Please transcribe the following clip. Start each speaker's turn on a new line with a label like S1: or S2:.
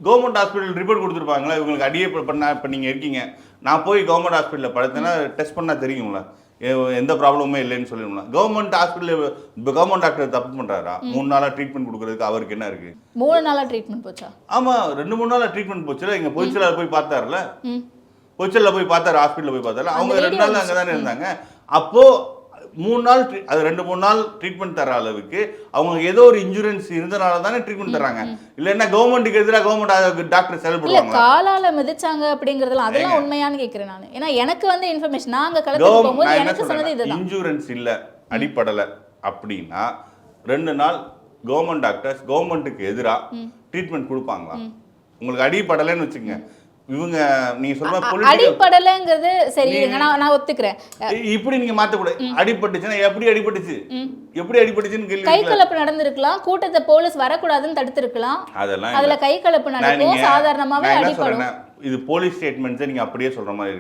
S1: Government hospital report கொடுத்துருப்பாங்களா இவங்களுக்கு அடியே பண்ண இப்போ நீங்கள் இருக்கீங்க நான் போய் கவர்மெண்ட் ஹாஸ்பிட்டலில் படுத்தேன்னா டெஸ்ட் பண்ணால் தெரியுங்களா எந்த ப்ராப்ளமுமே இல்லைன்னு சொல்லிடுங்களா கவர்மெண்ட் ஹாஸ்பிட்டல் இப்போ கவர்மெண்ட் டாக்டர் தப்பு பண்ணுறாரா 3 நாளாக ட்ரீட்மெண்ட் கொடுக்குறதுக்கு அவருக்கு என்ன இருக்குது
S2: 3 நாளா ட்ரீட்மெண்ட் போச்சா?
S1: ஆமாம் 2-3 நாளாக ட்ரீட்மெண்ட் போச்சுல இங்கே பொய்ச்சலாக போய் பார்த்தாருல பொய்ச்சலில் போய் பார்த்தாரு ஹாஸ்பிட்டலில் போய் பார்த்தாரு அவங்க 2 நாள் அங்கே தானே இருந்தாங்க அப்போது 3 நாள் அது 2-3 நாள் ட்ரீட்மெண்ட் தர அளவுக்கு அவங்க ஏதோ ஒரு இன்சூரன்ஸ் இருந்தனால தானே ட்ரீட்மெண்ட் தராங்க இல்லைன்னா கவர்மெண்ட்டுக்கு எதிராக கவர்மெண்ட் டாக்டர்
S2: இல்ல
S1: செயல்படுவாங்க
S2: காலால மிதிச்சாங்க அப்படிங்கறதெல்லாம் அதெல்லாம் உண்மையான்னு கேக்குறேன் நான். ஏன்னா எனக்கு வந்து இன்ஃபர்மேஷன் நாங்க களத்துக்கு போகும்போது எனக்கு சொன்னது இதுதான்.
S1: இன்சூரன்ஸ் இல்ல அடிப்படலை அப்படின்னா 2 நாள் கவர்மெண்ட் டாக்டர்ஸ் கவர்மெண்ட்டுக்கு எதிராக ட்ரீட்மெண்ட் கொடுப்பாங்களா? உங்களுக்கு அடிப்படலைன்னு வச்சுங்க இவங்க நீங்க சொல்ற
S2: அடிப்படலைங்கிறது சரி நான் ஒத்துக்கிறேன்.
S1: இப்படி நீங்க மாத்த கூட அடிபட்டுச்சுன்னா எப்படி அடிபட்டுச்சு அடிபட்டுச்சுன்னு கேள்வி.
S2: கை கலப்பு நடந்திருக்கலாம், கூட்டத்தை போலீஸ் வரக்கூடாதுன்னு தடுத்திருக்கலாம்,
S1: அதெல்லாம்
S2: அதுல கை கலப்பு நடக்கும், சாதாரணமாவே அடிபடும்.
S1: இது போலீஸ் ஸ்டேட்மெண்ட்ஸ் நீங்க அப்படியே சொல்ற மாதிரி